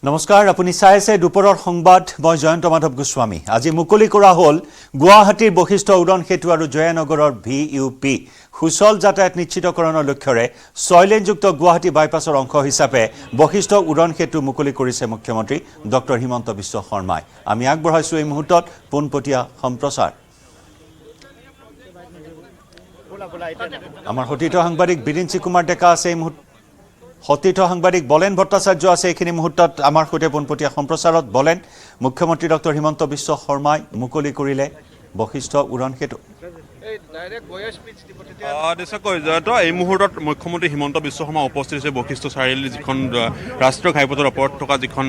নমস্কাৰ আপুনি চাই আছে দুপৰৰ সংবাদ মই জয়ন্ত মাধৱ গোস্বামী আজি মুকলি কৰা হল গুৱাহাটীৰ বশিষ্ঠ উৰণ সেতু আৰু জয়ানগৰৰ ভিইউপি সুচল যাতায়াত নিশ্চিতকৰণৰ লক্ষ্যৰে 6 লেনযুক্ত গুৱাহাটী বাইপাছৰ অংশ হিচাপে বশিষ্ঠ উৰণ সেতু মুকলি কৰিছে মুখ্যমন্ত্ৰী ডক্টৰ হিমন্ত বিশ্ব শৰ্মাই আমি আগবঢ়াইছো এই মুহূৰ্তত পোনপটীয়া সম্প্ৰচাৰ আমাৰ হতিত সাংবাদিক বিৰিঞ্চি কুমাৰ ডেকা আছে এই মুহূৰ্তত হতিত সাংবাদিক বলেন ভট্টাচাৰ্য আছে এইখিনি মুহূৰ্তত আমাৰ সৈতে পোনপটীয়া সম্প্ৰচাৰত বলেন মুখ্যমন্ত্ৰী ডক্টৰ হিমন্ত বিশ্ব শৰ্মাই মুকলি কৰিলে বশিষ্ঠ উৰণ সেতু এই মুহূৰ্তত মুখ্যমন্ত্ৰী হিমন্ত বিশ্ব শৰ্মা উপস্থিত হৈছে বশিষ্ঠ চাৰিআলি যিখন ৰাষ্ট্ৰীয় ঘাইপথৰ ওপৰত থকা যিখন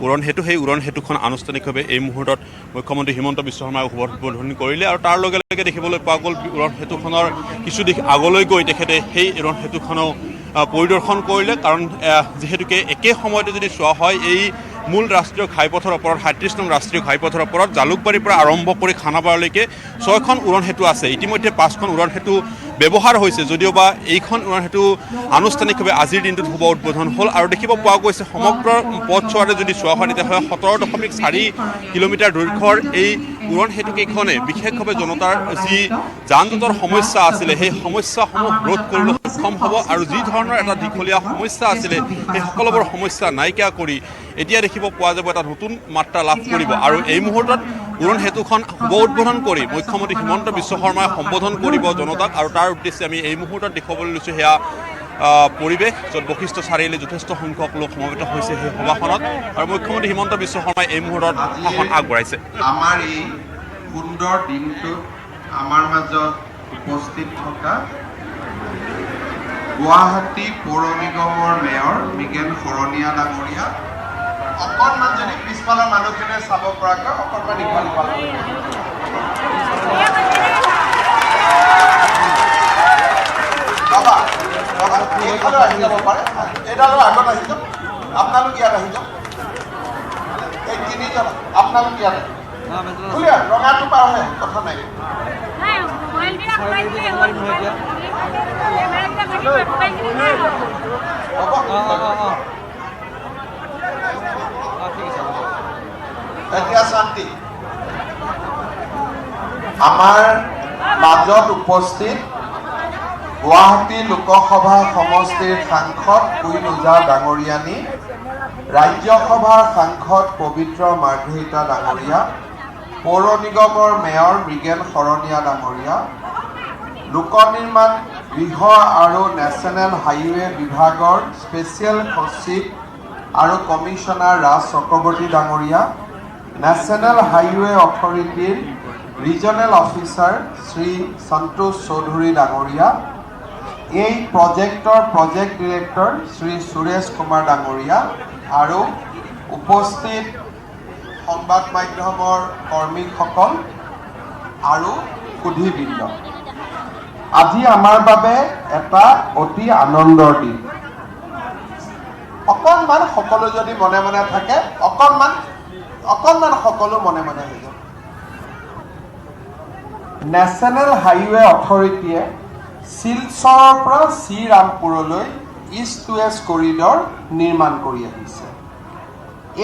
উৰণ সেতু সেই উৰণ সেতুখন আনুষ্ঠানিকভাৱে এই মুহূৰ্তত মুখ্যমন্ত্ৰী হিমন্ত বিশ্ব শৰ্মাই উদ্বোধন কৰিলে আৰু তাৰ লগে লগে দেখিবলৈ পোৱা গ'ল উৰণ সেতুখনৰ কিছু দিশ আগলৈ গৈ তেখেতে সেই উৰণ সেতুখনও পৰিদৰ্শন কৰিলে কাৰণ যিহেতুকে একে সময়তে যদি চোৱা হয় এই মূল ৰাষ্ট্ৰীয় ঘাইপথৰ ওপৰত ৩৭ নং ৰাষ্ট্ৰীয় ঘাইপথৰ ওপৰত জালুকবাৰীৰ পৰা আৰম্ভ কৰি খানাপাৰালৈকে 6খন উৰণ সেতু আছে ইতিমধ্যে 5খন উৰণ সেতু ব্যৱহাৰ হৈছে যদিও বা এইখন উৰণ সেতু আনুষ্ঠানিকভাৱে আজিৰ দিনটোত শুভ উদ্বোধন হ'ল আৰু দেখিব পোৱা গৈছে সমগ্ৰ পথছোৱাৰে যদি চোৱা হয় তেতিয়াহ'লে 17.4 কিলোমিটাৰ দৈৰ্ঘ্যৰ এই উৰণ সেতুকেইখনে বিশেষভাৱে জনতাৰ যি যান জঁটৰ সমস্যা আছিলে সেই সমস্যাসমূহ ৰোধ কৰিবলৈ সক্ষম হ'ব আৰু যি ধৰণৰ এটা দীঘলীয়া সমস্যা আছিলে সেই সকলোবোৰ সমস্যা নাইকিয়া কৰি এতিয়া দেখিব পোৱা যাব এটা নতুন মাত্ৰা লাভ কৰিব আৰু এই মুহূৰ্তত উৰণ সেতুখন শুভ উদ্বোধন কৰি মুখ্যমন্ত্ৰী হিমন্ত বিশ্ব শৰ্মাই সম্বোধন কৰিব জনতাক আৰু তাৰ উদ্দেশ্যে আমি এই মুহূৰ্তত দেখুৱাবলৈ লৈছোঁ সেয়া পৰিৱেশ য'ত বশিষ্ঠ চাৰিআলি যথেষ্ট সংখ্যক লোক সমবেত হৈছে সেই সভাখনত আৰু মুখ্যমন্ত্ৰী হিমন্ত বিশ্ব শৰ্মাই এই মুহূৰ্তত ভাষণ আগবঢ়াইছে আমাৰ এই সুন্দৰ দিনটোত আমাৰ মাজত উপস্থিত থকা গুৱাহাটী পৌৰ নিগমৰ মেয়ৰ মৃগেন শৰণীয়া ডাঙৰীয়া অকণমান যদি পিছফালৰ মানুহখিনিয়ে চাব পৰাকৈ অকণমান ইফাল সিফাল বাবা এইফালে আহি যাব পাৰে এইডালৰ আগত আহি যাওক আপোনালোক ইয়াত আহি যাওক এই তিনিজন আপোনালোক ইয়াত ৰঙাটো পাৰ হয় কথা নাই এতিয়া শান্তি আমাৰ মাজত উপস্থিত গুৱাহাটী লোকসভা সমষ্টিৰ সাংসদ কুইন ওজা ডাঙৰীয়ানী ৰাজ্যসভাৰ সাংসদ পবিত্ৰ মাৰ্ঘেৰিটা ডাঙৰীয়া পৌৰ নিগমৰ মেয়ৰ মৃগেন শৰণীয়া ডাঙৰীয়া লোক নিৰ্মাণ গৃহ আৰু নেশ্যনেল হাইৱে বিভাগৰ স্পেচিয়েল সচিব আৰু কমিশ্যনাৰ ৰাজ চক্ৰৱৰ্তী ডাঙৰীয়া নেশ্যনেল হাইৱে অথৰিটিৰ ৰিজনেল অফিচাৰ শ্ৰী সন্তোষ চৌধুৰী ডাঙৰীয়া এই প্ৰজেক্টৰ প্ৰজেক্ট ডিৰেক্টৰ শ্ৰী সুৰেশ কুমাৰ ডাঙৰীয়া আৰু উপস্থিত সংবাদ মাধ্যমৰ কৰ্মীসকল আৰু সুধীবৃন্দ আজি আমাৰ বাবে এটা অতি আনন্দৰ দিন অকণমান সকলো যদি মনে মনে থাকে অকণমান সকলো মনে মনে হৈ যাব নেশ্যনেল হাইৱে অথৰিটিয়ে শিলচৰৰ পৰা শ্ৰীৰামপুৰলৈ ইষ্ট ৱেষ্ট কৰিডৰ নিৰ্মাণ কৰি আহিছে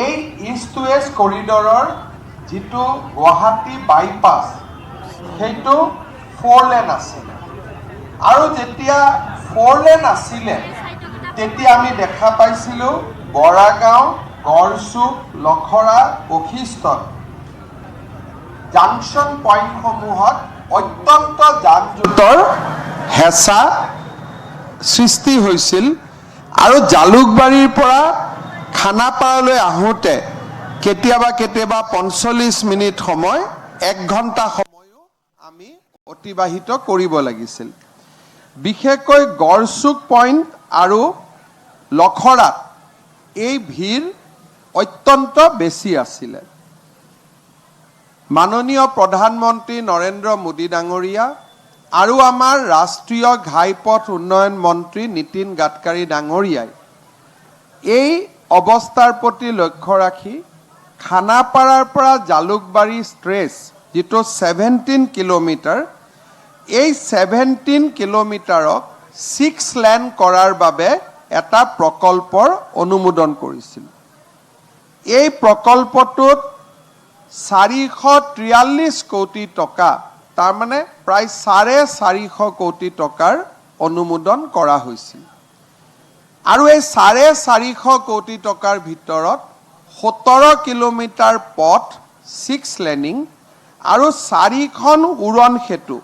এই ইষ্ট ৱেষ্ট কৰিডৰৰ যিটো গুৱাহাটী বাইপাছ সেইটো 4 লেন আছিলে আৰু যেতিয়া 4 লেন আছিলে তেতিয়া আমি দেখা পাইছিলোঁ বৰাগাঁও গড়চুক লখৰা বশিষ্ঠত জাংচন পইণ্টসমূহত অত্যন্ত যান জঁটৰ হেঁচা সৃষ্টি হৈছিল আৰু জালুকবাৰীৰ পৰা খানাপাৰালৈ আহোঁতে কেতিয়াবা 45 মিনিট সময় 1 ঘণ্টা সময়ো আমি অতিবাহিত কৰিব লাগিছিল বিশেষকৈ গড়চুক পইণ্ট আৰু লখৰাত এই ভিৰ অত্যন্ত বেছি আছিলে মাননীয় প্ৰধানমন্ত্ৰী নৰেন্দ্ৰ মোদী ডাঙৰীয়া আৰু আমাৰ ৰাষ্ট্ৰীয় ঘাইপথ উন্নয়ন মন্ত্ৰী নীতিন গাডকাৰী ডাঙৰীয়াই এই অৱস্থাৰ প্ৰতি লক্ষ্য ৰাখি খানাপাৰাৰ পৰা জালুকবাৰী ষ্ট্ৰেচ যেটো 17 কিলোমিটাৰ এই 17 কিলোমিটাৰক 6 লেন কৰাৰ বাবে এটা প্ৰকল্পৰ অনুমোদন কৰিছিল এই প্ৰকল্পটোত 443 কোটি টকা তাৰমানে প্ৰায় 450 কোটি টকাৰ অনুমোদন কৰা হৈছিল আৰু এই 450 কোটি টকাৰ ভিতৰত 17 কিলোমিটাৰ পথ 6 লেনিং আৰু 4খন উৰণ সেতু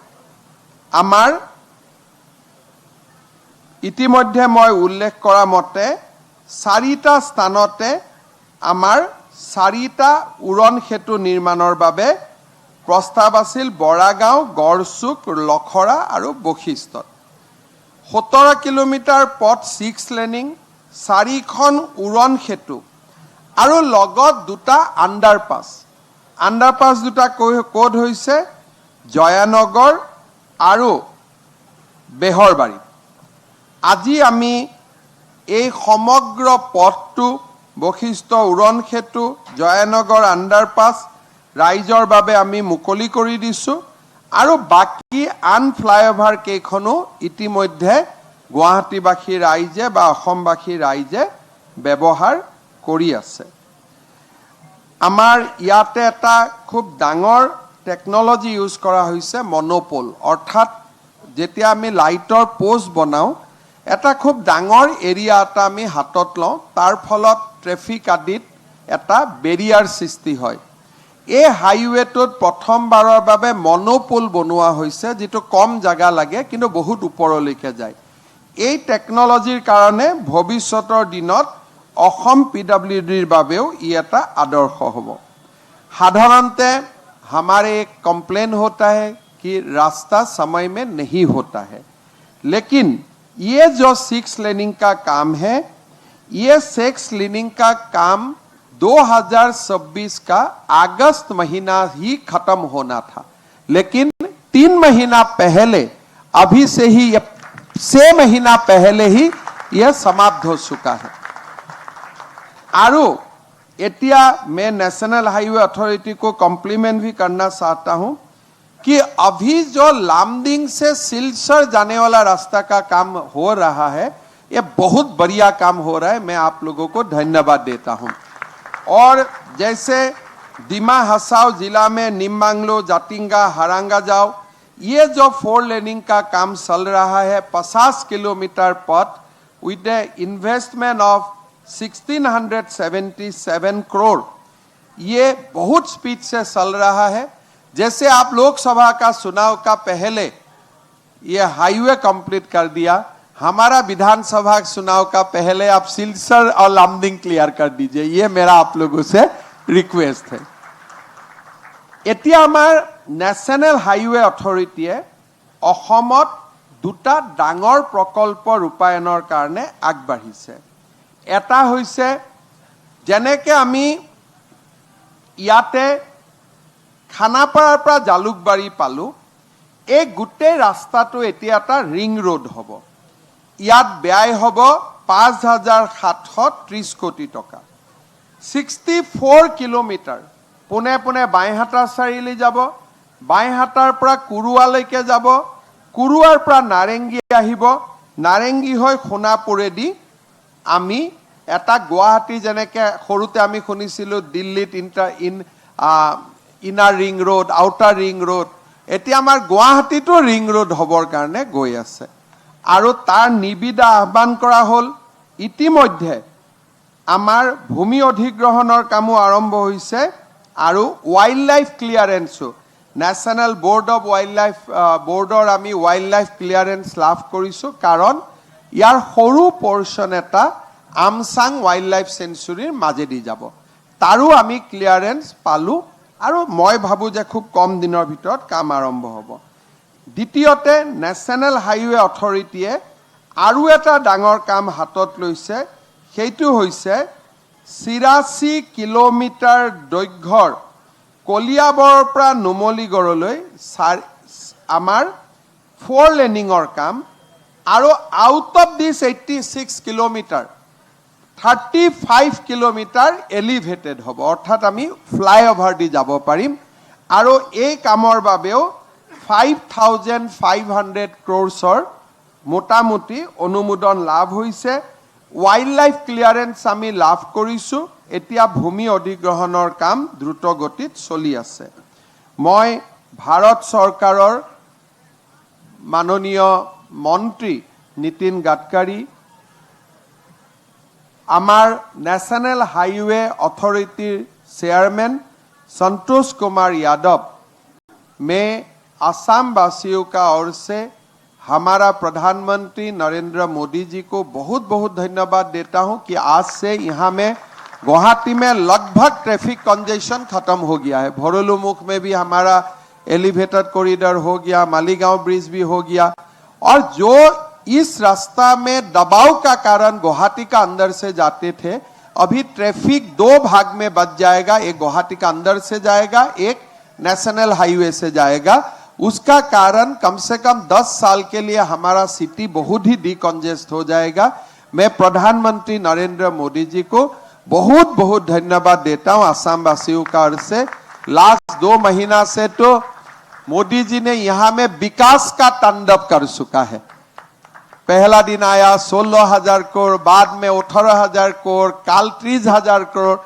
আমাৰ ইতিমধ্যে মই উল্লেখ কৰা মতে 4টা স্থানতে আমাৰ 4টা উৰণ সেতু নিৰ্মাণৰ বাবে প্ৰস্তাৱ আছিল বৰাগাঁও গড়চুক লখৰা আৰু বশিষ্ঠত 17 কিলোমিটাৰ পথ 6 লেনিং 4খন উৰণ সেতু আৰু লগত দুটা আণ্ডাৰপাছ দুটা কোড হৈছে জয়ানগৰ আৰু বেহৰবাৰী আজি আমি এই সমগ্ৰ পথটো বশিষ্ঠ উৰণ সেতু জয়ানগৰ আণ্ডাৰপাছ ৰাইজৰ বাবে আমি মুকলি কৰি দিছোঁ আৰু বাকী আন ফ্লাইঅভাৰ কেইখনো ইতিমধ্যে গুৱাহাটীবাসী ৰাইজে বা অসমবাসী ৰাইজে ব্যৱহাৰ কৰি আছে আমাৰ ইয়াতে এটা খুব ডাঙৰ টেকনলজি ইউজ কৰা হৈছে মনোপল অৰ্থাৎ যেতিয়া আমি লাইটৰ পোষ্ট বনাওঁ এটা খুব ডাঙৰ এৰিয়া এটা আমি হাতত লওঁ তাৰ ফলত ট্ৰেফিক আদিত এটা বেৰিয়াৰ সৃষ্টি হয় এই হাইৱেটোত প্ৰথমবাৰৰ বাবে মনোপল বনোৱা হৈছে যেটো কম জায়গা লাগে কিন্তু বহুত ওপৰলৈকে যায় এই টেকনলজিৰ কাৰণে ভৱিষ্যতৰ দিনত অসম পিডব্লিউডিৰ বাবেও ই এটা আদৰ্শ হ'ব সাধাৰণতে हमारे एक कंप्लेन होता है कि रास्ता समय में नहीं होता है लेकिन ये जो 6 लेनिंग का काम है ये 6 लेनिंग का काम 2026 का अगस्त महीना ही खत्म होना था लेकिन 3 महीना पहले अभी से ही 6 महीना पहले ही यह समाप्त हो चुका है आरु एटिया मैं नेशनल हाईवे अथॉरिटी को कॉम्प्लीमेंट भी करना चाहता हूं कि अभी जो लामडिंग से सिलचर जाने वाला रास्ता का काम हो रहा है ये बहुत बढ़िया काम हो रहा है मैं आप लोगों को धन्यवाद देता हूं और जैसे दिमा हसाओ जिला में निम्बांगलो जाटिंगा हरांगा जाओ ये जो 4 लेनिंग का काम चल रहा है 50 किलोमीटर पथ with the investment of 1677 crore ये बहुत स्पीड से चल रहा है जैसे आप लोकसभा का चुनाव का पहले ये हाईवे कंप्लीट कर दिया हमारा विधानसभा चुनाव का पहले आप सिलचर और लामडिंग क्लियर कर दीजिए ये मेरा आप लोगों से रिक्वेस्ट है एतिया हमार नेशनल हाईवे अथॉरिटीए অসমত দুটা ডাঙৰ প্ৰকল্প ৰূপায়নৰ কাৰণে আগবাঢ়িছে এটা হৈছে যেনেকে আমি ইয়াতে খানাপাৰাৰ পৰা জালুকবাৰী পালো এই গোটেই ৰাস্তাটো এতিয়া এটা ৰিং ৰোড হ'ব ইয়াত ব্যয় হ'ব 5730 কোটি টকা 64 কিলোমিটাৰ পুনে পুনে বাইহাটা চাৰিআলি যাব বাইহাটাৰ পৰা কুৰুৱালৈকে যাব কুৰুৱাৰ পৰা নাৰেংগী আহিব নাৰেংগী হৈ সোণাপুৰেদি আমি এটা গুৱাহাটী যেনেকে সৰুতে আমি শুনিছিলো দিল্লীত inner ring road outer ring road এতিয়া আমাৰ গুৱাহাটীটো ৰিং ৰোড হ'বৰ কাৰণে গৈ আছে আৰু তাৰ নিবিদা আহ্বান কৰা হ'ল ইতিমধ্যে আমাৰ ভূমি অধিগ্ৰহণৰ কামো আৰম্ভ হৈছে আৰু ওয়াইল্ড লাইফ ক্লিয়াৰেন্সো national board of wildlife বোৰ্ডৰ আমি ওয়াইল্ড লাইফ ক্লিয়াৰেন্স লাভ কৰিছো কাৰণ ইয়াৰ সৰু পোৰ্শন এটা আমসাং ওয়াইল্ড লাইফ সেঞ্চুৰীৰ মাজেদি যাব তাৰো আমি ক্লিয়াৰেন্স পালো আৰু মই ভাবো যে খুব কম দিনৰ ভিতৰত কাম আৰম্ভ হ'ব দ্বিতীয়তে ন্যাশনাল হাইৱে অথৰিটিয়ে আৰু এটা ডাঙৰ কাম হাতত লৈছে সেইটো হৈছে ৮৬ কিলোমিটাৰ দৈৰ্ঘ্যৰ কলিয়াবৰৰ পৰা নুমলীগড়লৈ আমাৰ 4 লেনিংৰ কাম আৰু out of this 86 kilometre 35 kilometre elevated হ'ব অৰ্থাৎ আমি ফ্লাইওভাৰ দি যাব পাৰিম আৰু এই কামৰ বাবেও 5500 ক্ৰোৰ্ছৰ মোটামুটি অনুমোদন লাভ হৈছে वाइल्ड लाइफ क्लियरेंस आमी लाभ करिছোঁ এতিয়া भूमि अधिग्रहणৰ কাম দ্ৰুত গতিত চলি আছে মই भारत सरकाৰৰ माननीय मंत्री नितिन गडकरी आमार national highway authority chairman Santosh Kumar Yadav मैं असम वासियों का ओर से हमारा प्रधानमंत्री नरेंद्र मोदी जी को बहुत बहुत धन्यवाद देता हूं कि आज से यहाँ में गुवाहाटी में लगभग ट्रैफिक कंजेशन खत्म हो गया है भोरलुमुख में भी हमारा एलिवेटेड कॉरिडोर हो गया मालीगांव ब्रिज भी हो गया और जो इस रास्ता में दबाव का कारण गुवाहाटी का अंदर से जाते थे अभी ट्रैफिक 2 भाग में बच जाएगा एक गुवाहाटी का अंदर से जाएगा एक नेशनल हाईवे से जाएगा उसका कारण कम से कम 10 साल के लिए हमारा सिटी बहुत ही डिकंजेस्ट हो जाएगा मैं प्रधानमंत्री नरेंद्र मोदी जी को बहुत बहुत धन्यवाद देता हूं असम वासियों का ओर से लास्ट 2 महीना से तो मोदी जी ने यहाँ में विकास का तांडव कर चुका है पहला दिन आया 16,000 करोड़ बाद में 18,000 करोड़ काल 30,000 करोड़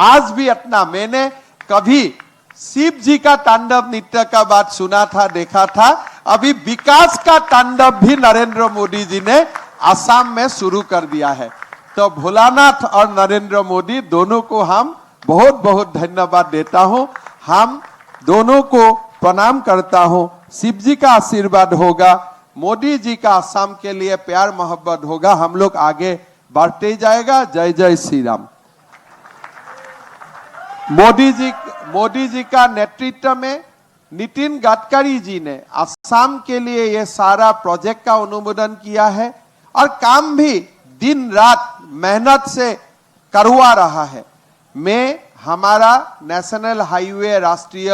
आज भी इतना मैंने कभी शिव जी का तांडव नृत्य का बात सुना था देखा था अभी विकास का तांडव भी नरेंद्र मोदी जी ने असम में शुरू कर दिया है तो भोलानाथ और नरेंद्र मोदी दोनों को हम बहुत बहुत धन्यवाद देता हूं हम दोनों को प्रणाम करता हूं शिव जी का आशीर्वाद होगा मोदी जी का असम के लिए प्यार मोहब्बत होगा हम लोग आगे बढ़ते जाएगा जय जय श्री राम मोदी जी का नेतृत्व में नितिन गडकरी जी ने असम के लिए ये सारा प्रोजेक्ट का अनुमोदन किया है और काम भी दिन रात मेहनत से करवा रहा है मैं हमारा नेशनल हाईवे राष्ट्रीय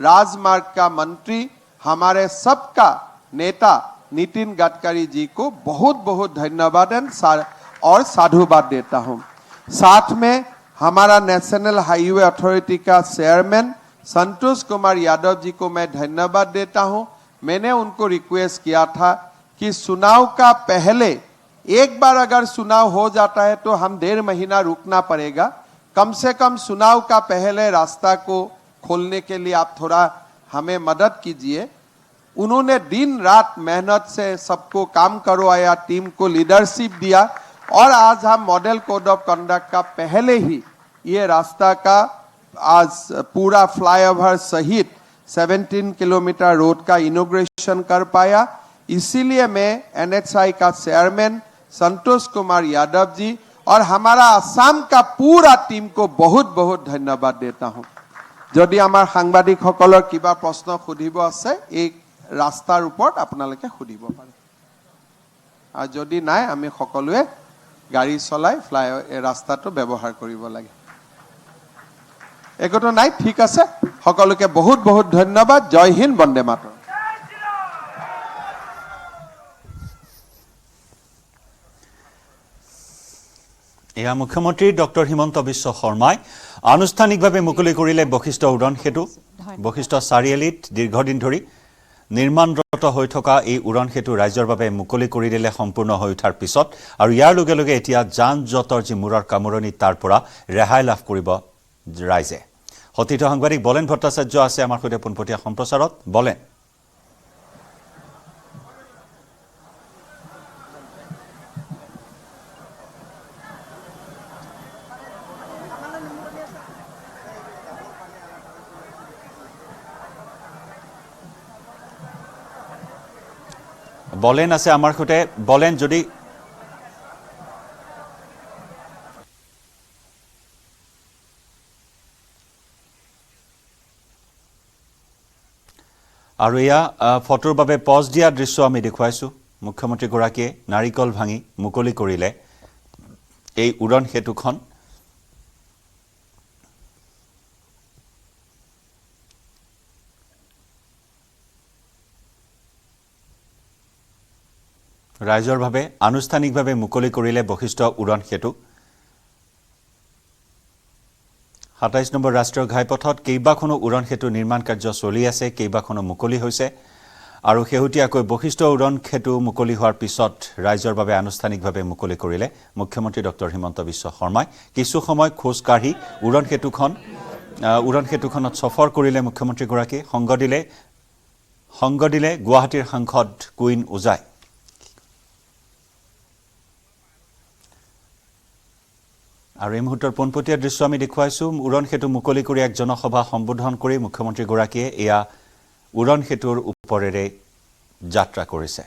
राजमार्ग का मंत्री हमारे सबका नेता नितिन गडकरी जी को बहुत बहुत धन्यवाद और साधुवाद देता हूं साथ में हमारा नेशनल हाईवे अथॉरिटी का चेयरमैन संतोष कुमार यादव जी को मैं धन्यवाद देता हूं मैंने उनको रिक्वेस्ट किया था कि चुनाव का पहले एक बार अगर चुनाव हो जाता है तो हम 1.5 महीना रुकना पड़ेगा कम से कम चुनाव का पहले रास्ता को खोलने के लिए आप थोड़ा हमें मदद कीजिए उन्होंने दिन रात मेहनत से सबको काम करवाया टीम को लीडरशिप दिया और आज हम मॉडल कोड ऑफ कंडक्ट का पहले ही ये रास्ता का आज पूरा फ्लाईओवर सहित 17 किलोमीटर रोड का इनॉग्रेशन कर पाया इसीलिए मैं NHAI का चेयरमैन संतोष कुमार यादव जी और हमारा असम का पूरा टीम को बहुत बहुत धन्यवाद देता हूं যদি আমাৰ সাংবাদিকসকলৰ কিবা প্ৰশ্ন সুধিব আছে এই ৰাস্তাৰ ওপৰত আপোনালোকে সুধিব পাৰে আৰু যদি নাই আমি সকলোৱে গাড়ী চলাই ফ্লাই ৰাস্তাটো ব্যৱহাৰ কৰিব লাগে একোটো নাই ঠিক আছে সকলোকে বহুত বহুত ধন্যবাদ জয় হিন্দ বন্দে মাতৰম এয়া মুখ্যমন্ত্ৰী ডক্টৰ হিমন্ত বিশ্ব শৰ্মাই আনুষ্ঠানিকভাৱে মুকলি কৰিলে বশিষ্ঠ উড়ন সেতু বশিষ্ঠ চাৰিআলিত দীৰ্ঘদিন ধৰি নিৰ্মাণৰত হৈ থকা এই উড়ন সেতু ৰাজ্যৰ বাবে মুকলি কৰি দিলে সম্পূৰ্ণ হৈ উঠাৰ পিছত আৰু ইয়াৰ লগে লগে এতিয়া যান জঁটৰ যি মূৰৰ কামৰণি তাৰ পৰা ৰেহাই লাভ কৰিব ৰাইজে সতীৰ্থ সাংবাদিক বলেন ভট্টাচাৰ্য আছে আমাৰ সৈতে পোনপটীয়া সম্প্ৰচাৰত বলেন বলেন আছে আমাৰ সৈতে বলেন যদি আৰু এয়া ফটোৰ বাবে পজ দিয়া দৃশ্য আমি দেখুৱাইছো মুখ্যমন্ত্ৰী গৰাকীয়ে নাৰিকল ভাঙি মুকলি কৰিলে এই উড়ন সেতুখন ৰাইজৰ ভাৱে আনুষ্ঠানিকভাৱে মুকলি কৰিলে বশিষ্ঠ উড়ন সেতু ২৭ নম্বৰ ৰাষ্ট্ৰীয় ঘাইপথত কেইবাখনো উড়ন সেতু নিৰ্মাণ কাৰ্য চলি আছে কেইবাখনো মুকলি হৈছে আৰু শেহতীয়াকৈ বশিষ্ঠ উৰণ সেতু মুকলি হোৱাৰ পিছত ৰাইজৰ বাবে আনুষ্ঠানিকভাৱে মুকলি কৰিলে মুখ্যমন্ত্ৰী ডক্টৰ হিমন্ত বিশ্ব শৰ্মাই কিছু সময় খোজ কাঢ়ি উৰণ সেতুখনত সফৰ কৰিলে মুখ্যমন্ত্ৰীগৰাকী সংগ দিলে গুৱাহাটীৰ সাংসদ কুইন ওজাই আৰু এই মুহূৰ্তৰ পোনপটীয়া দৃশ্য আমি দেখুৱাইছো উৰণ সেতু মুকলি কৰি এক জনসভা সম্বোধন কৰি মুখ্যমন্ত্ৰীগৰাকীয়ে এয়া উৰণ সেতুৰ ওপৰেৰে যাত্ৰা কৰিছে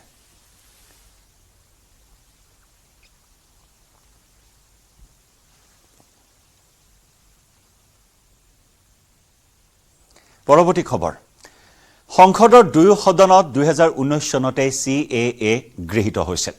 পৰৱৰ্তী খবৰ সংসদৰ দুয়ো সদনত 2019 চনতে CAA গৃহীত হৈছিল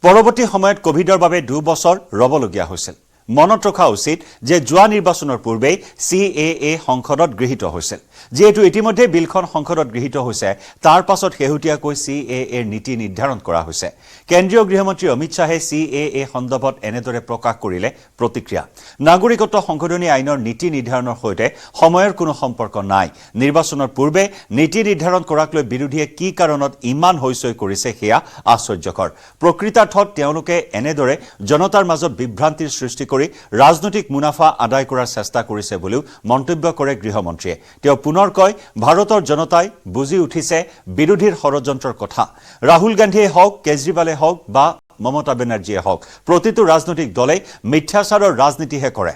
পৰৱৰ্তী সময়ত কোভিডৰ বাবে 2 বছৰ ৰবলগীয়া হৈছিল মনত ৰখা উচিত যে যোৱা নিৰ্বাচনৰ পূৰ্বে CAA সংসদত গৃহীত হৈছিল যেহেতু ইতিমধ্যে বিলখন সংসদত গৃহীত হৈছে তাৰ পাছত শেহতীয়াকৈ CAA নীতি নিৰ্ধাৰণ কৰা হৈছে কেন্দ্ৰীয় গৃহমন্ত্ৰী অমিত শাহে CAA সন্দৰ্ভত এনেদৰে প্ৰকাশ কৰিলে প্ৰতিক্ৰিয়া নাগৰিকত্ব সংশোধনী আইনৰ নীতি নিৰ্ধাৰণৰ সৈতে সময়ৰ কোনো সম্পৰ্ক নাই নিৰ্বাচনৰ পূৰ্বে নীতি নিৰ্ধাৰণ কৰাক লৈ বিৰোধীয়ে কি কাৰণত ইমান হৈছৈ কৰিছে সেয়া আশ্চৰ্যকৰ প্ৰকৃতাৰ্থত তেওঁলোকে এনেদৰে জনতাৰ মাজত বিভ্ৰান্তিৰ সৃষ্টি কৰি ৰাজনৈতিক মুনাফা আদায় কৰাৰ চেষ্টা কৰিছে বুলিও মন্তব্য কৰে গৃহমন্ত্ৰীয়ে তেওঁ পুনৰ কয় ভাৰতৰ জনতাই বুজি উঠিছে বিৰোধীৰ ষড়যন্ত্ৰৰ কথা ৰাহুল গান্ধীয়ে হওক কেজৰিৱালে হওক বা মমতা বেনাৰ্জীয়ে হওক প্ৰতিটো ৰাজনৈতিক দলে মিথ্যাচাৰৰ ৰাজনীতিহে কৰে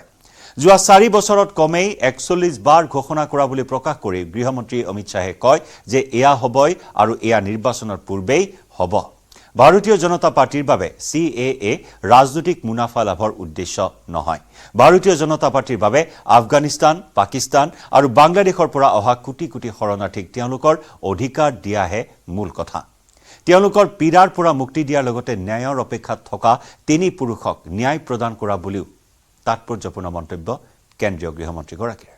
যোৱা 4 বছৰত কমেই 41 বাৰ ঘোষণা কৰা বুলি প্ৰকাশ কৰি গৃহমন্ত্ৰী অমিত শাহে কয় যে এয়া হ'বই আৰু এয়া নিৰ্বাচনৰ পূৰ্বেই হ'ব ভাৰতীয় জনতা পাৰ্টিৰ বাবে CAA ৰাজনৈতিক মুনাফা লাভৰ উদ্দেশ্য নহয় ভাৰতীয় জনতা পাৰ্টিৰ বাবে আফগানিস্তান পাকিস্তান আৰু বাংলাদেশৰ পৰা অহা কোটি কোটি শৰণাৰ্থীক তেওঁলোকৰ অধিকাৰ দিয়াহে মূল কথা তেওঁলোকৰ পীড়াৰ পৰা মুক্তি দিয়াৰ লগতে ন্যায়ৰ অপেক্ষাত থকা তিনি পুৰুষক ন্যায় প্ৰদান কৰা বুলিও তাৎপৰ্যপূৰ্ণ মন্তব্য কেন্দ্ৰীয় গৃহমন্ত্ৰীগৰাকীৰ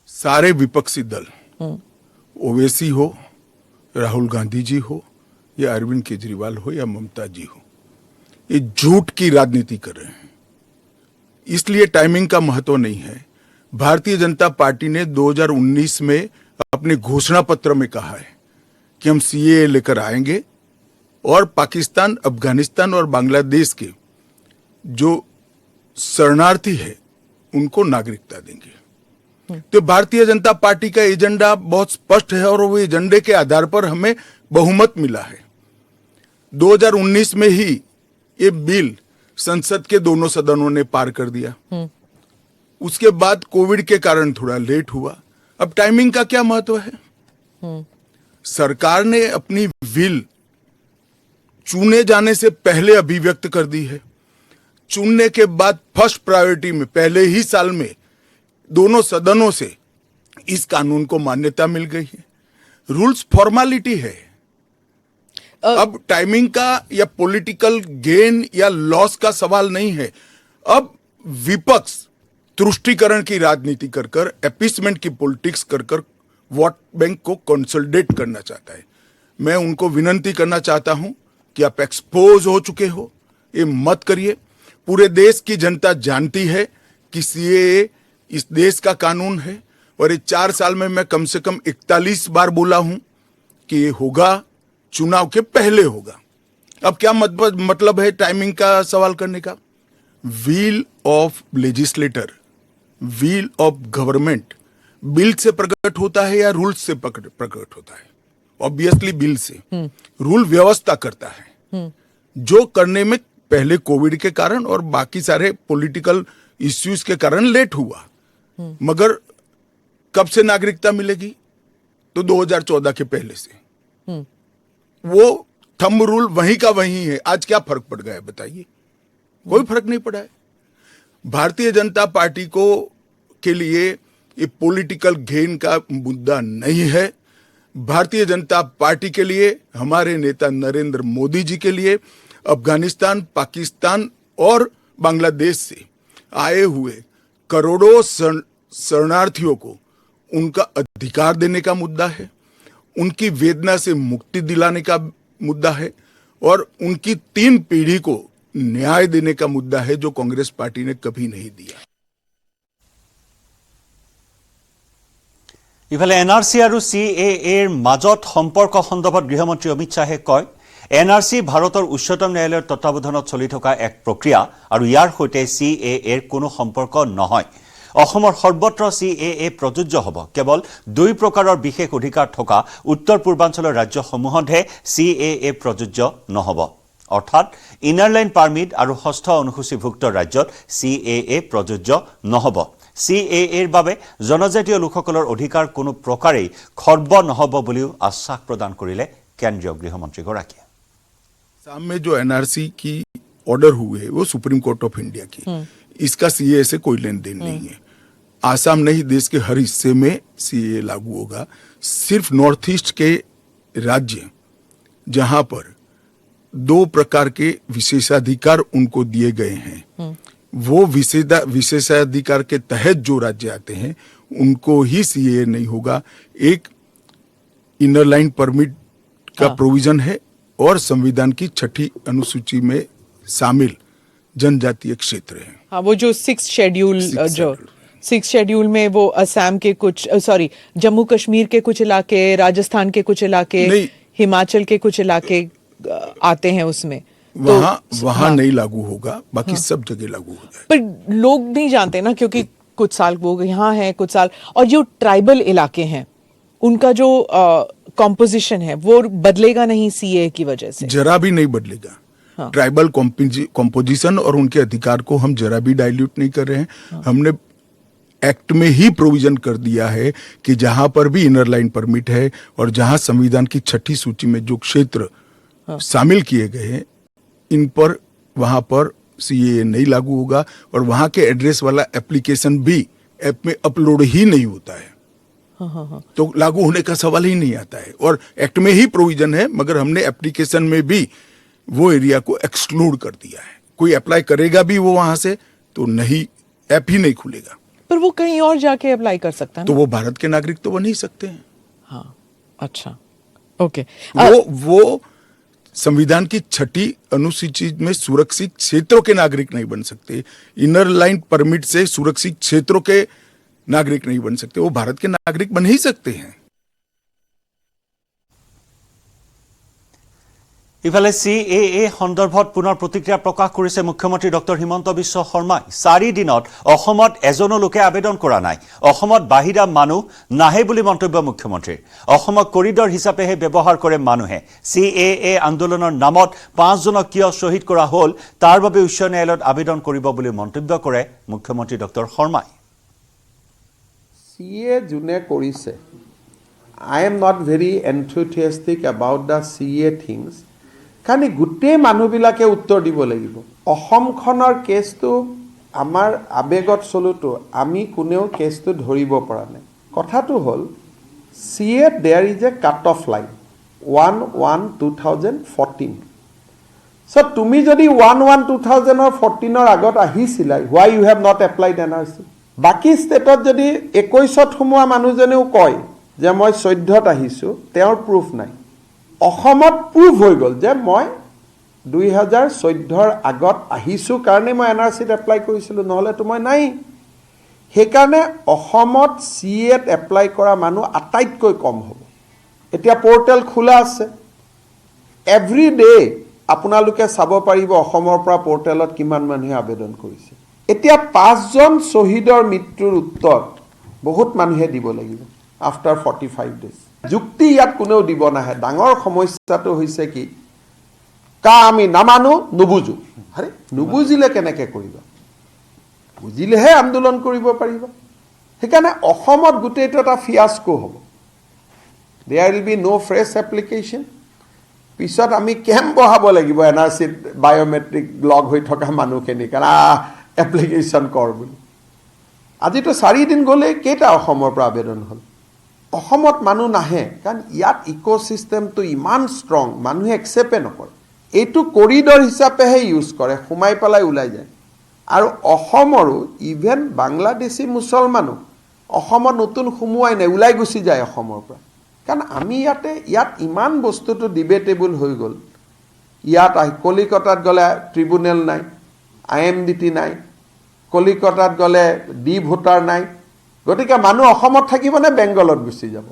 सारे विपक्षी दल ओवैसी हो राहुल गांधी जी हो या अरविंद केजरीवाल हो या ममता जी हो ये झूठ की राजनीति कर रहे हैं इसलिए टाइमिंग का महत्व नहीं है भारतीय जनता पार्टी ने 2019 में अपने घोषणा पत्र में कहा है कि हम CAA लेकर आएंगे और पाकिस्तान अफगानिस्तान और बांग्लादेश के जो शरणार्थी है उनको नागरिकता देंगे तो भारतीय जनता पार्टी का एजेंडा बहुत स्पष्ट है और वो एजेंडे के आधार पर हमें बहुमत मिला है 2019 में ही ये बिल संसद के दोनों सदनों ने पार कर दिया उसके बाद कोविड के कारण थोड़ा लेट हुआ अब टाइमिंग का क्या महत्व है सरकार ने अपनी विल चुने जाने से पहले अभिव्यक्त कर दी है चुनने के बाद फर्स्ट प्रायोरिटी में पहले ही साल में दोनों सदनों से इस कानून को मान्यता मिल गई है रूल्स फॉर्मेलिटी है अब टाइमिंग का या पॉलिटिकल गेन या लॉस का सवाल नहीं है अब विपक्ष तुष्टीकरण की राजनीति कर कर एपीसमेंट की पॉलिटिक्स कर कर वोट बैंक को कंसोलिडेट करना चाहता है मैं उनको विनती करना चाहता हूं कि आप एक्सपोज हो चुके हो ये मत करिए पूरे देश की जनता जानती है कि CAA इस देश का कानून है और ये 4 साल में मैं कम से कम 41 बार बोला हूं कि ये होगा चुनाव के पहले होगा अब क्या मतलब है टाइमिंग का सवाल करने का will of legislator will of government bill से प्रकट होता है या रूल से प्रकट होता है ऑब्वियसली बिल से रूल व्यवस्था करता है जो करने में पहले कोविड के कारण और बाकी सारे पॉलिटिकल इश्यूज के कारण लेट हुआ मगर कब से नागरिकता मिलेगी तो 2014 के पहले से वो थंब रूल वहीं का वहीं है आज क्या फर्क पड़ गया है बताइए कोई फर्क नहीं पड़ा है भारतीय जनता पार्टी को के लिए ये पॉलिटिकल गेन का मुद्दा नहीं है भारतीय जनता पार्टी के लिए हमारे नेता नरेंद्र मोदी जी के लिए अफगानिस्तान पाकिस्तान और बांग्लादेश से आए हुए करोड़ों शरणार्थियों को उनका अधिकार देने का मुद्दा है उनकी वेदना से मुक्ति दिलाने का मुद्दा है और उनकी 3 पीढ़ी को न्याय देने का मुद्दा है जो कांग्रेस पार्टी ने कभी नहीं दिया ইফালে এনআৰচি আৰু CAAৰ মাজত সম্পৰ্ক সন্দৰ্ভত গৃহমন্ত্ৰী অমিত শ্বাহে কয় এনআৰচি ভাৰতৰ উচ্চতম ন্যায়ালয়ৰ তত্বাৱধানত চলি থকা এক প্ৰক্ৰিয়া আৰু ইয়াৰ সৈতে CAAৰ কোনো সম্পৰ্ক নহয় অসমৰ সৰ্বত্ৰ CAA প্ৰযোজ্য হ'ব কেৱল দুই প্ৰকাৰৰ বিশেষ অধিকাৰ থকা উত্তৰ পূৰ্বাঞ্চলৰ ৰাজ্যসমূহতহে CAA প্ৰযোজ্য নহ'ব অৰ্থাৎ ইনাৰ লাইন পাৰ্মিট আৰু ষষ্ঠ অনুসূচীভুক্ত ৰাজ্যত CAA প্ৰযোজ্য নহ'ব CAAৰ বাবে জনজাতীয় লোকসকলৰ অধিকাৰ কোনো প্ৰকাৰেই খৰ্ব নহ'ব বুলিও আশ্বাস প্ৰদান কৰিলে কেন্দ্ৰীয় গৃহমন্ত্ৰীগৰাকীয়ে शाम में जो एनआरसी की ऑर्डर हुए वो सुप्रीम कोर्ट ऑफ इंडिया की इसका सीए से कोई लेन देन नहीं है आसाम नहीं देश के हर हिस्से में सीए लागू होगा सिर्फ नॉर्थ ईस्ट के राज्य जहां पर दो प्रकार के विशेषाधिकार उनको दिए गए हैं वो विशेषाधिकार के तहत जो राज्य आते हैं उनको ही सीए नहीं होगा एक इनर लाइन परमिट का प्रोविजन है और संविधान की 6ठी अनुसूची में शामिल जनजातीय क्षेत्र है हाँ वो जो 6th शेड्यूल में वो असम के कुछ जम्मू कश्मीर के कुछ इलाके राजस्थान के कुछ इलाके हिमाचल के कुछ इलाके आते हैं उसमें वहां नहीं लागू होगा बाकी सब जगह लागू हो जाएगा पर लोग नहीं जानते ना क्योंकि कुछ साल वो यहाँ हैं कुछ साल और जो ट्राइबल इलाके हैं उनका जो कॉम्पोजिशन है वो बदलेगा नहीं CAA की वजह से जरा भी नहीं बदलेगा ट्राइबल कॉम्पोजिशन और उनके अधिकार को हम जरा भी डाइल्यूट नहीं कर रहे हैं हमने एक्ट में ही प्रोविजन कर दिया है कि जहां पर भी इनर लाइन परमिट है और जहां संविधान की 6ठी सूची में जो क्षेत्र शामिल किए गए हैं इन पर वहां पर CAA नहीं लागू होगा और वहां के एड्रेस वाला एप्लीकेशन भी ऐप में अपलोड ही नहीं होता है तो लागू होने का सवाल ही नहीं आता है और एक्ट में ही प्रोविजन है मगर हमने एप्लीकेशन में भी वो एरिया को एक्सक्लूड कर दिया है कोई अप्लाई करेगा भी वो वहां से तो नहीं ऐप ही नहीं खुलेगा पर वो कहीं और जाके अप्लाई कर सकता है तो वो भारत के नागरिक तो बन ही सकते हैं हाँ अच्छा ओके वो संविधान की 6ठी अनुसूची में सुरक्षित क्षेत्रों के नागरिक नहीं बन सकते इनर लाइन परमिट से सुरक्षित क्षेत्रों के नागरिक नहीं बन सकते वो भारत के नागरिक बन ही सकते हैं ইফালে CAA সন্দৰ্ভত পুনৰ প্ৰতিক্ৰিয়া প্ৰকাশ কৰিছে মুখ্যমন্ত্ৰী ডক্টৰ হিমন্ত বিশ্ব শৰ্মাই 4 দিনত অসমত এজনো লোকে আবেদন কৰা নাই অসমত বাহিৰা মানুহ নাহে বুলি মন্তব্য মুখ্যমন্ত্ৰীৰ অসমক কৰিডৰ হিচাপেহে ব্যৱহাৰ কৰে মানুহে CAA আন্দোলনৰ নামত 5 জনক কিয় শ্বহীদ কৰা হ'ল তাৰ বাবে উচ্চ ন্যায়ালয়ত আবেদন কৰিব বুলি মন্তব্য কৰে মুখ্যমন্ত্ৰী ডক্টৰ শৰ্মাই CA যোনে কৰিছে I am not very enthusiastic about the CA things কাৰণ গোটেই মানুহবিলাকে উত্তৰ দিব লাগিব অসমখনৰ কেছটো আমাৰ আবেগত চলুতো আমি কোনেও কেছটো ধৰিব পৰা নাই কথাটো হ'ল CA there is a cut off line 1/1/2014 so তুমি যদি 1/1/2014 আগত আহিছিলা why you have not applied NRC বাকি ষ্টেটত যদি 21ত সোমোৱা মানুহজনেও কয় যে মই 14ত আহিছো তেওঁৰ প্ৰুফ নাই অসমত প্ৰুফ হৈ গল যে মই 2014ৰ আগত আহিছো কাৰণে মই এনআৰসিত এপ্লাই কৰিছিলো নহলে তো মই নাই হেকাৰণে অসমত CAত এপ্লাই কৰা মানুহ আটাইতকৈ কম হ'ব এতিয়া পোৰ্টেল খোলা আছে এভৰি ডে আপোনালোকে চাব পাৰিব অসমৰ পৰা পোৰ্টেলত কিমান মানুহে আবেদন কৰিছে এতিয়া 5 জন শহীদৰ মৃত্যুৰ উত্তৰ বহুত মানুহে দিব লাগিব after 45 days যুক্তি ইয়াত কোনেও দিব নাহে ডাঙৰ সমস্যাটো হৈছে কি কা আমি নামানো নুবুজো আৰে নুবুজিলে কেনেকৈ কৰিবা বুজিলেহে আন্দোলন কৰিব পাৰিবা হেকাৰণে অসমত গুটেইটো এটা ফিয়াস্কো হ'ব there will be no fresh application পিছত আমি কেম্প বহাব লাগিব এনআৰসি বায়োমেট্ৰিক ব্লক হৈ থকা মানুহখিনি কাৰণ এপ্লিকেশন কৰ বুলি আজিতো 4 দিন গলে কেটা অসমৰ পৰা আবেদন হল অসমত মানুহ নাহে কাৰণ ইয়াত ইকোসিস্টেমটো ইমান ষ্ট্ৰং মানুহে একসেপ্ট নকৰে এইটো কৰিডৰ হিচাপেহে ইউজ কৰে খুমাই পেলাই ওলাই যায় আৰু অসমৰো ইভেন বাংলাদেশী মুছলমানো অসমত নতুন খুমুৱাই নাই ওলাই গুচি যায় অসমৰ পৰা কাৰণ আমি ইয়াত ইমান বস্তুটো ডিবেটেবল হৈ গল ইয়াত কলিকতাত গলে ট্ৰিবিউনেল নাই IMDT নাই কলিকতাত গলে ডি ভোটাৰ নাই গতিকে মানুহ অসমত থাকিব নে বেংগলত গুচি যাব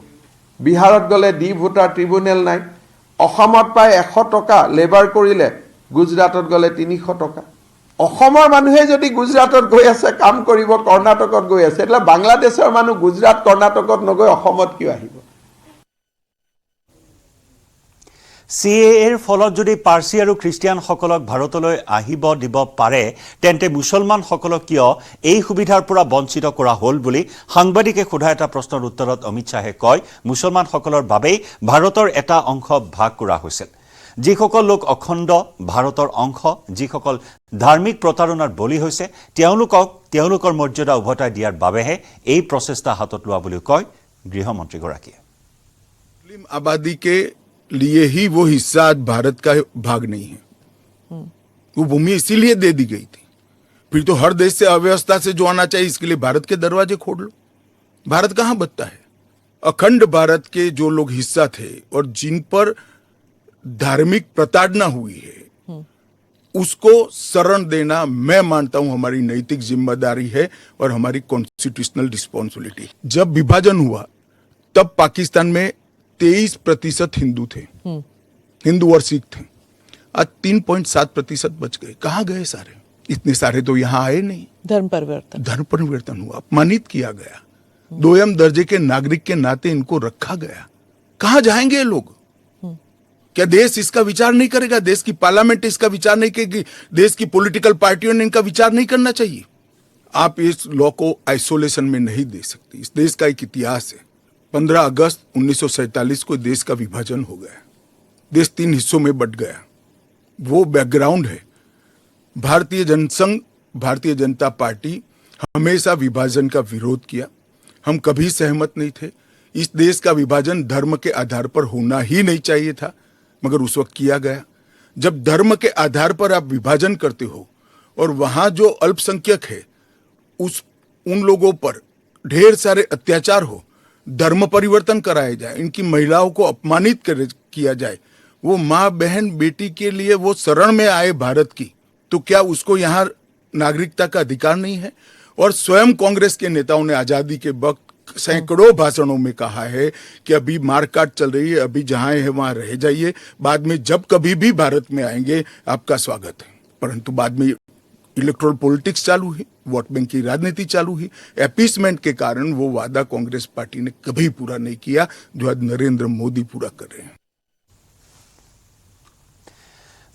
বিহাৰত গ'লে ডি ভোটাৰ ট্ৰিবিউনেল নাই অসমত প্ৰায় 100 টকা লেবাৰ কৰিলে গুজৰাটত গ'লে 300 টকা অসমৰ মানুহে যদি গুজৰাটত গৈ আছে কাম কৰিব কৰ্ণাটকত গৈ আছে એટલે বাংলাদেশৰ মানুহ গুজৰাট কৰ্ণাটকত নগৈ অসমত কিয় আহিব CAAৰ ফলত যদি পাৰ্চী আৰু খ্ৰীষ্টিয়ানসকলক ভাৰতলৈ আহিব দিব পাৰে তেন্তে মুছলমানসকলক কিয় এই সুবিধাৰ পৰা বঞ্চিত কৰা হ'ল বুলি সাংবাদিকে সোধা এটা প্ৰশ্নৰ উত্তৰত অমিত শ্বাহে কয় মুছলমানসকলৰ বাবেই ভাৰতৰ এটা অংশ ভাগ কৰা হৈছিল যিসকল লোক অখণ্ড ভাৰতৰ অংশ যিসকল ধাৰ্মিক প্ৰতাৰণাৰ বলি হৈছে তেওঁলোকৰ মৰ্যাদা উভতাই দিয়াৰ বাবেহে এই প্ৰচেষ্টা হাতত লোৱা বুলি কয় গৃহমন্ত্ৰীগৰাকীয়ে मुस्लिम आबादी के लिए ही वो हिस्सा आज भारत का भाग नहीं है वो भूमि इसीलिए दे दी गई थी फिर तो हर देश से अव्यवस्था से जो आना चाहिए इसके लिए भारत के दरवाजे खोल लो भारत कहां बचता है अखंड भारत के जो लोग हिस्सा थे और जिन पर धार्मिक प्रताड़ना हुई है उसको शरण देना मैं मानता हूं हमारी नैतिक जिम्मेदारी है और हमारी कॉन्स्टिट्यूशनल रिस्पॉन्सिबिलिटी जब विभाजन हुआ तब पाकिस्तान में 23% हिंदू थे हिंदू और सिख थे आज 3.7% बच गए कहां गए सारे इतने सारे तो यहां आए नहीं धर्म परिवर्तन हुआ अपमानित किया गया दोयम दर्जे के नागरिक के नाते इनको रखा गया कहां जाएंगे ये लोग क्या देश इसका विचार नहीं करेगा देश की पार्लियामेंट इसका विचार नहीं करेगी देश की पॉलिटिकल पार्टियों ने इनका विचार नहीं करना चाहिए आप इस लॉ को आइसोलेशन में नहीं दे सकती इस देश का एक इतिहास है 15 अगस्त 1947 को देश का विभाजन हो गया देश 3 हिस्सों में बंट गया वो बैकग्राउंड है भारतीय जनसंघ भारतीय जनता पार्टी हमेशा विभाजन का विरोध किया हम कभी सहमत नहीं थे इस देश का विभाजन धर्म के आधार पर होना ही नहीं चाहिए था मगर उस वक्त किया गया जब धर्म के आधार पर आप विभाजन करते हो और वहां जो अल्पसंख्यक है उन लोगों पर ढेर सारे अत्याचार हो धर्म परिवर्तन कराया जाए इनकी महिलाओं को अपमानित किया जाए वो माँ बहन बेटी के लिए वो शरण में आए भारत की तो क्या उसको यहाँ नागरिकता का अधिकार नहीं है और स्वयं कांग्रेस के नेताओं ने आजादी के वक्त सैकड़ों भाषणों में कहा है कि अभी मारकाट चल रही है अभी जहां है वहां रह जाइए बाद में जब कभी भी भारत में आएंगे आपका स्वागत है परंतु बाद में इलेक्टोरल पॉलिटिक्स चालू हुई वोट बैंक की राजनीति चालू हुई अपीसमेंट के कारण वो वादा कांग्रेस पार्टी ने कभी पूरा नहीं किया जो आज नरेंद्र मोदी पूरा कर रहे हैं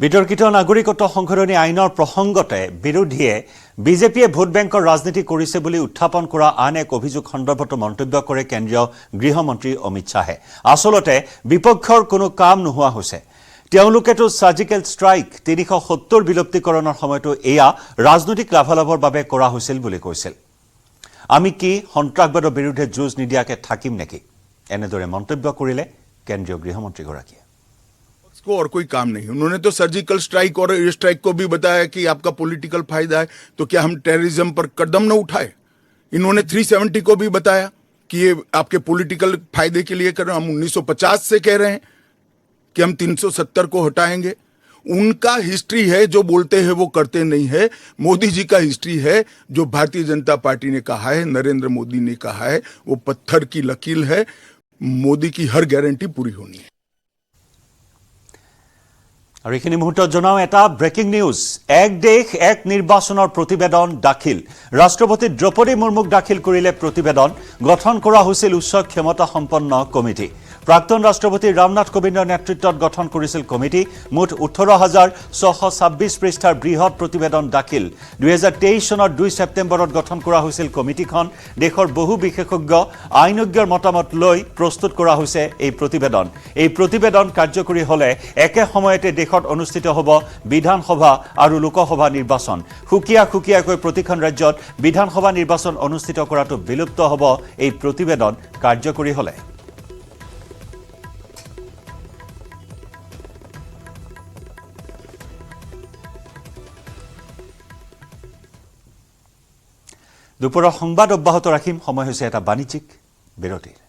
বিতৰ্কিত নাগৰিকত্ব সংশোধনী আইনৰ প্ৰসংগতে বিৰোধীয়ে বিজেপিয়ে ভোট বেংকৰ ৰাজনীতি কৰিছে বুলি উত্থাপন কৰা আন এক অভিযোগ সন্দৰ্ভত মন্তব্য কৰে কেন্দ্ৰীয় গৃহমন্ত্ৰী অমিত শ্বাহে আচলতে বিপক্ষৰ কোনো কাম নোহোৱা হৈছে তেওঁলোকেতো সাৰ্জিকেল ষ্ট্ৰাইক 370 বিলুপ্তিকৰণৰ সময়তো এয়া ৰাজনৈতিক লাভালাভৰ বাবে কৰা হৈছিল বুলি কৈছিল আমি কি সন্ত্ৰাসবাদৰ বিৰুদ্ধে যুঁজ নিদিয়াকে থাকিম নেকি এনেদৰে মন্তব্য কৰিলে কেন্দ্ৰীয় গৃহমন্ত্ৰীগৰাকীয়ে को और कोई काम नहीं उन्होंने तो सर्जिकल स्ट्राइक और एयर स्ट्राइक को भी बताया कि आपका पॉलिटिकल फायदा है तो क्या हम टेररिज्म पर कदम न उठाए इन्होंने 370 को भी बताया कि ये आपके पॉलिटिकल फायदे के लिए कर रहे हैं हम 1950 से कह रहे हैं कि हम 370 को हटाएंगे उनका हिस्ट्री है जो बोलते हैं वो करते नहीं है मोदी जी का हिस्ट्री है जो भारतीय जनता पार्टी ने कहा है नरेंद्र मोदी ने कहा है वो पत्थर की लकीर है मोदी की हर गारंटी पूरी होनी है আৰু এইখিনি মুহূৰ্তত জনাও এটা ব্ৰেকিং নিউজ এক দেশ এক নিৰ্বাচনৰ প্ৰতিবেদন দাখিল ৰাষ্ট্ৰপতি দ্ৰৌপদী মুৰ্মুক দাখিল কৰিলে প্ৰতিবেদন গঠন কৰা হৈছিল উচ্চ ক্ষমতা সম্পন্ন কমিটি প্ৰাক্তন ৰাষ্ট্ৰপতি ৰামনাথ কোবিন্দৰ নেতৃত্বত গঠন কৰিছিল কমিটি মুঠ 18626 পৃষ্ঠাৰ বৃহৎ প্ৰতিবেদন দাখিল 2023 চনৰ 2 ছেপ্টেম্বৰত গঠন কৰা হৈছিল কমিটিখন দেশৰ বহু বিশেষজ্ঞ আইনজ্ঞৰ মতামত লৈ প্ৰস্তুত কৰা হৈছে এই প্ৰতিবেদন কাৰ্যকৰী হলে একে সময়তে দেশত অনুষ্ঠিত হ'ব বিধানসভা আৰু লোকসভা নিৰ্বাচন খুকিয়াকৈ প্ৰতিখন ৰাজ্যত বিধানসভা নিৰ্বাচন অনুষ্ঠিত কৰাটো বিলুপ্ত হ'ব এই প্ৰতিবেদন কাৰ্যকৰী হলে দুপৰৰ সংবাদ অব্যাহত ৰাখিম সময় হৈছে এটা বাণিজ্যিক বিৰতিৰ